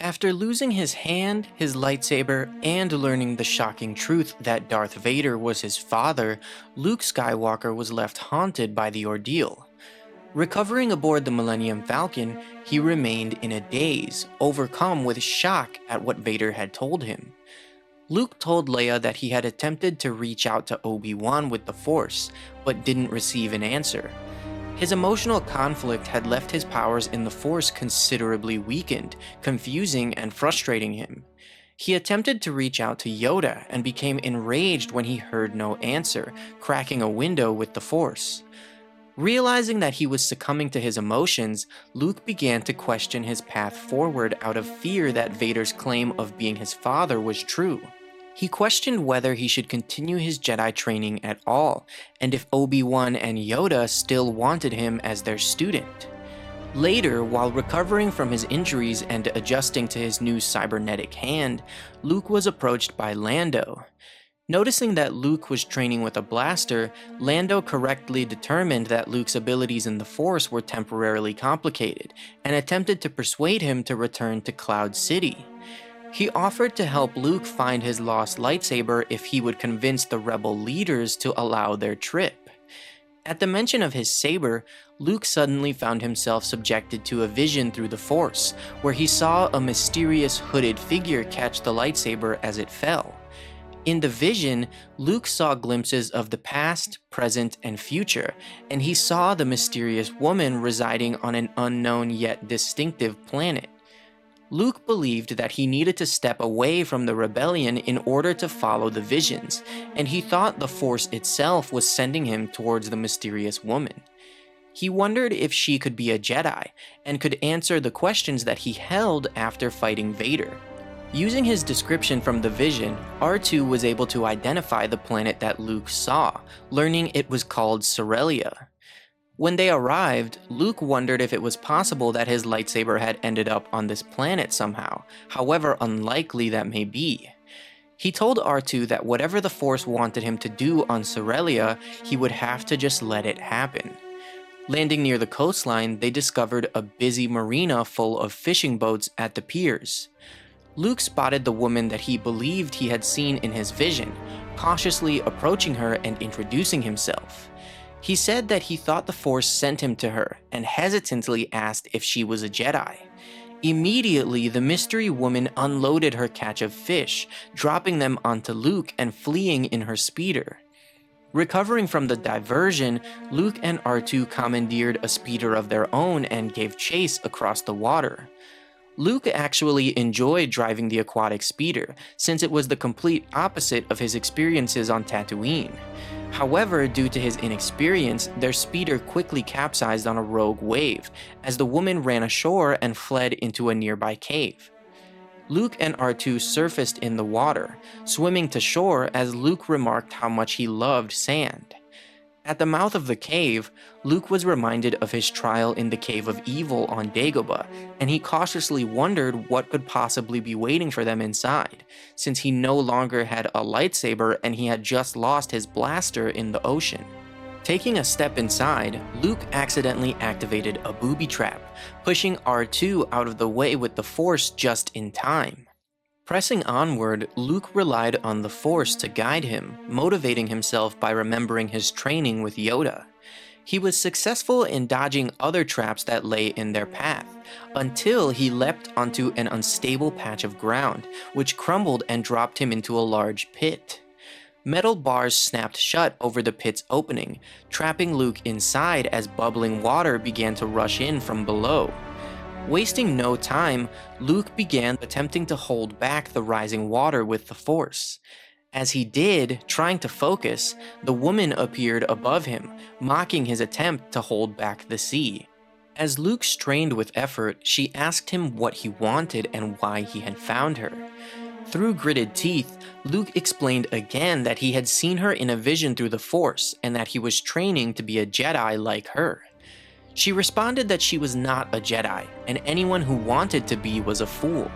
After losing his hand, his lightsaber, and learning the shocking truth that Darth Vader was his father, Luke Skywalker was left haunted by the ordeal. Recovering aboard the Millennium Falcon, he remained in a daze, overcome with shock at what Vader had told him. Luke told Leia that he had attempted to reach out to Obi-Wan with the Force, but didn't receive an answer. His emotional conflict had left his powers in the Force considerably weakened, confusing and frustrating him. He attempted to reach out to Yoda and became enraged when he heard no answer, cracking a window with the Force. Realizing that he was succumbing to his emotions, Luke began to question his path forward out of fear that Vader's claim of being his father was true. He questioned whether he should continue his Jedi training at all, and if Obi-Wan and Yoda still wanted him as their student. Later, while recovering from his injuries and adjusting to his new cybernetic hand, Luke was approached by Lando. Noticing that Luke was training with a blaster, Lando correctly determined that Luke's abilities in the Force were temporarily complicated, and attempted to persuade him to return to Cloud City. He offered to help Luke find his lost lightsaber if he would convince the rebel leaders to allow their trip. At the mention of his saber, Luke suddenly found himself subjected to a vision through the Force, where he saw a mysterious hooded figure catch the lightsaber as it fell. In the vision, Luke saw glimpses of the past, present, and future, and he saw the mysterious woman residing on an unknown yet distinctive planet. Luke believed that he needed to step away from the rebellion in order to follow the visions, and he thought the Force itself was sending him towards the mysterious woman. He wondered if she could be a Jedi, and could answer the questions that he held after fighting Vader. Using his description from the vision, R2 was able to identify the planet that Luke saw, learning it was called Sorelia. When they arrived, Luke wondered if it was possible that his lightsaber had ended up on this planet somehow, however unlikely that may be. He told R2 that whatever the Force wanted him to do on Sorelia, he would have to just let it happen. Landing near the coastline, they discovered a busy marina full of fishing boats at the piers. Luke spotted the woman that he believed he had seen in his vision, cautiously approaching her and introducing himself. He said that he thought the Force sent him to her, and hesitantly asked if she was a Jedi. Immediately, the mystery woman unloaded her catch of fish, dropping them onto Luke and fleeing in her speeder. Recovering from the diversion, Luke and R2 commandeered a speeder of their own and gave chase across the water. Luke actually enjoyed driving the aquatic speeder, since it was the complete opposite of his experiences on Tatooine. However, due to his inexperience, their speeder quickly capsized on a rogue wave, as the woman ran ashore and fled into a nearby cave. Luke and R2 surfaced in the water, swimming to shore as Luke remarked how much he loved sand. At the mouth of the cave, Luke was reminded of his trial in the Cave of Evil on Dagobah, and he cautiously wondered what could possibly be waiting for them inside, since he no longer had a lightsaber and he had just lost his blaster in the ocean. Taking a step inside, Luke accidentally activated a booby trap, pushing R2 out of the way with the Force just in time. Pressing onward, Luke relied on the Force to guide him, motivating himself by remembering his training with Yoda. He was successful in dodging other traps that lay in their path, until he leapt onto an unstable patch of ground, which crumbled and dropped him into a large pit. Metal bars snapped shut over the pit's opening, trapping Luke inside as bubbling water began to rush in from below. Wasting no time, Luke began attempting to hold back the rising water with the Force. As he did, trying to focus, the woman appeared above him, mocking his attempt to hold back the sea. As Luke strained with effort, she asked him what he wanted and why he had found her. Through gritted teeth, Luke explained again that he had seen her in a vision through the Force and that he was training to be a Jedi like her. She responded that she was not a Jedi, and anyone who wanted to be was a fool.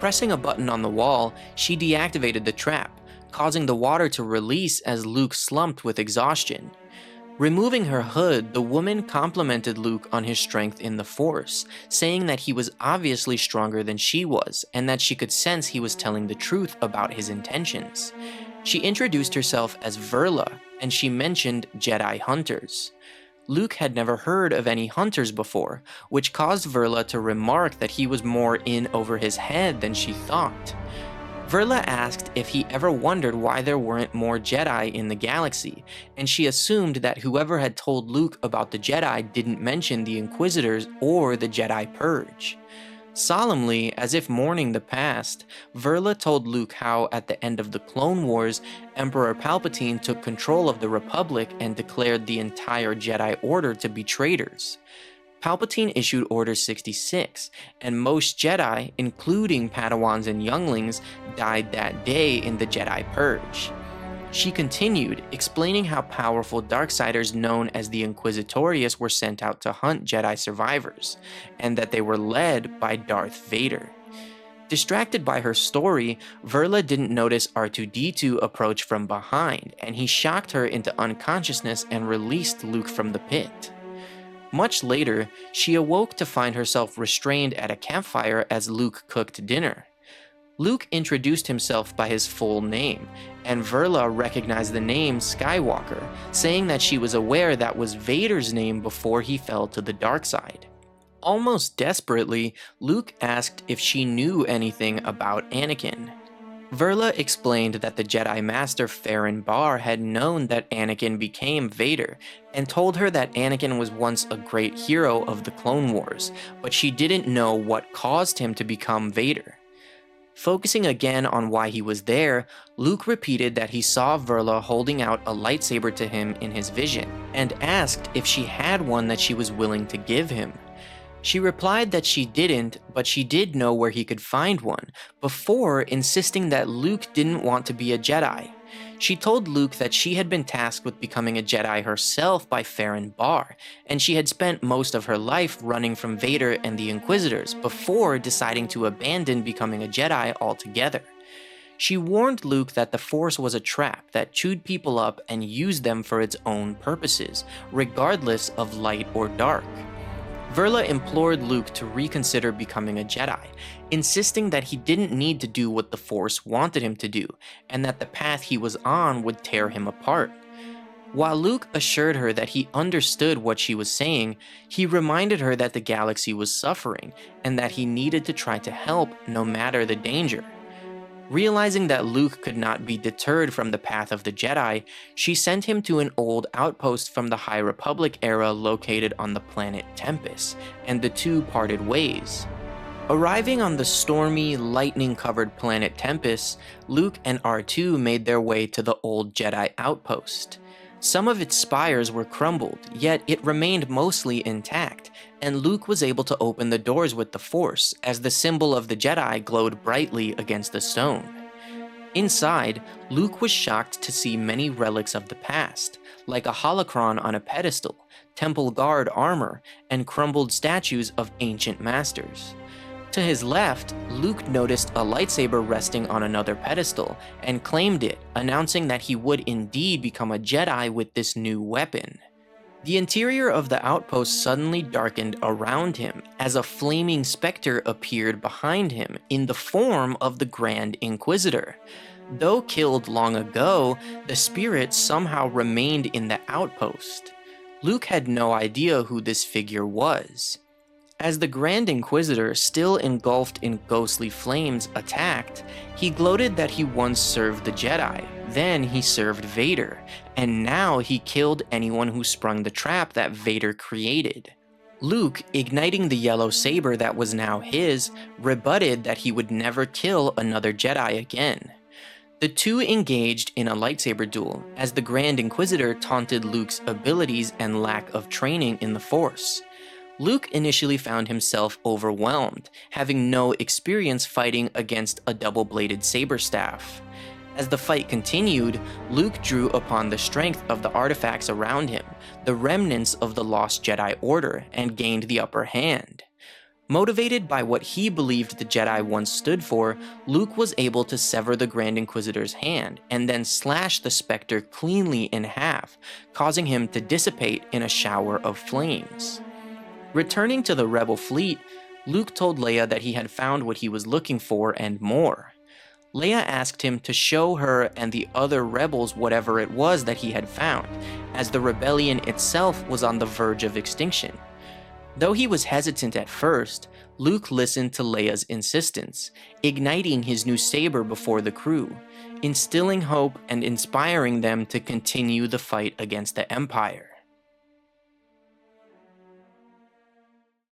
Pressing a button on the wall, she deactivated the trap, causing the water to release as Luke slumped with exhaustion. Removing her hood, the woman complimented Luke on his strength in the Force, saying that he was obviously stronger than she was, and that she could sense he was telling the truth about his intentions. She introduced herself as Verla, and she mentioned Jedi hunters. Luke had never heard of any hunters before, which caused Verla to remark that he was more in over his head than she thought. Verla asked if he ever wondered why there weren't more Jedi in the galaxy, and she assumed that whoever had told Luke about the Jedi didn't mention the Inquisitors or the Jedi Purge. Solemnly, as if mourning the past, Verla told Luke how, at the end of the Clone Wars, Emperor Palpatine took control of the Republic and declared the entire Jedi Order to be traitors. Palpatine issued Order 66, and most Jedi, including Padawans and younglings, died that day in the Jedi Purge. She continued, explaining how powerful Darksiders known as the Inquisitorius were sent out to hunt Jedi survivors, and that they were led by Darth Vader. Distracted by her story, Verla didn't notice R2-D2 approach from behind, and he shocked her into unconsciousness and released Luke from the pit. Much later, she awoke to find herself restrained at a campfire as Luke cooked dinner. Luke introduced himself by his full name, and Verla recognized the name Skywalker, saying that she was aware that was Vader's name before he fell to the dark side. Almost desperately, Luke asked if she knew anything about Anakin. Verla explained that the Jedi Master Farron Barr had known that Anakin became Vader, and told her that Anakin was once a great hero of the Clone Wars, but she didn't know what caused him to become Vader. Focusing again on why he was there, Luke repeated that he saw Verla holding out a lightsaber to him in his vision, and asked if she had one that she was willing to give him. She replied that she didn't, but she did know where he could find one, before insisting that Luke didn't want to be a Jedi. She told Luke that she had been tasked with becoming a Jedi herself by Farron Barr, and she had spent most of her life running from Vader and the Inquisitors before deciding to abandon becoming a Jedi altogether. She warned Luke that the Force was a trap that chewed people up and used them for its own purposes, regardless of light or dark. Verla implored Luke to reconsider becoming a Jedi, insisting that he didn't need to do what the Force wanted him to do, and that the path he was on would tear him apart. While Luke assured her that he understood what she was saying, he reminded her that the galaxy was suffering, and that he needed to try to help no matter the danger. Realizing that Luke could not be deterred from the path of the Jedi, she sent him to an old outpost from the High Republic era located on the planet Tempest, and the two parted ways. Arriving on the stormy, lightning-covered planet Tempest, Luke and R2 made their way to the old Jedi outpost. Some of its spires were crumbled, yet it remained mostly intact, and Luke was able to open the doors with the Force, as the symbol of the Jedi glowed brightly against the stone. Inside, Luke was shocked to see many relics of the past, like a holocron on a pedestal, temple guard armor, and crumbled statues of ancient masters. To his left, Luke noticed a lightsaber resting on another pedestal, and claimed it, announcing that he would indeed become a Jedi with this new weapon. The interior of the outpost suddenly darkened around him, as a flaming specter appeared behind him in the form of the Grand Inquisitor. Though killed long ago, the spirit somehow remained in the outpost. Luke had no idea who this figure was. As the Grand Inquisitor, still engulfed in ghostly flames, attacked, he gloated that he once served the Jedi, then he served Vader, and now he killed anyone who sprung the trap that Vader created. Luke, igniting the yellow saber that was now his, rebutted that he would never kill another Jedi again. The two engaged in a lightsaber duel, as the Grand Inquisitor taunted Luke's abilities and lack of training in the Force. Luke initially found himself overwhelmed, having no experience fighting against a double-bladed saber staff. As the fight continued, Luke drew upon the strength of the artifacts around him, the remnants of the lost Jedi Order, and gained the upper hand. Motivated by what he believed the Jedi once stood for, Luke was able to sever the Grand Inquisitor's hand and then slash the Spectre cleanly in half, causing him to dissipate in a shower of flames. Returning to the Rebel fleet, Luke told Leia that he had found what he was looking for and more. Leia asked him to show her and the other rebels whatever it was that he had found, as the rebellion itself was on the verge of extinction. Though he was hesitant at first, Luke listened to Leia's insistence, igniting his new saber before the crew, instilling hope and inspiring them to continue the fight against the Empire.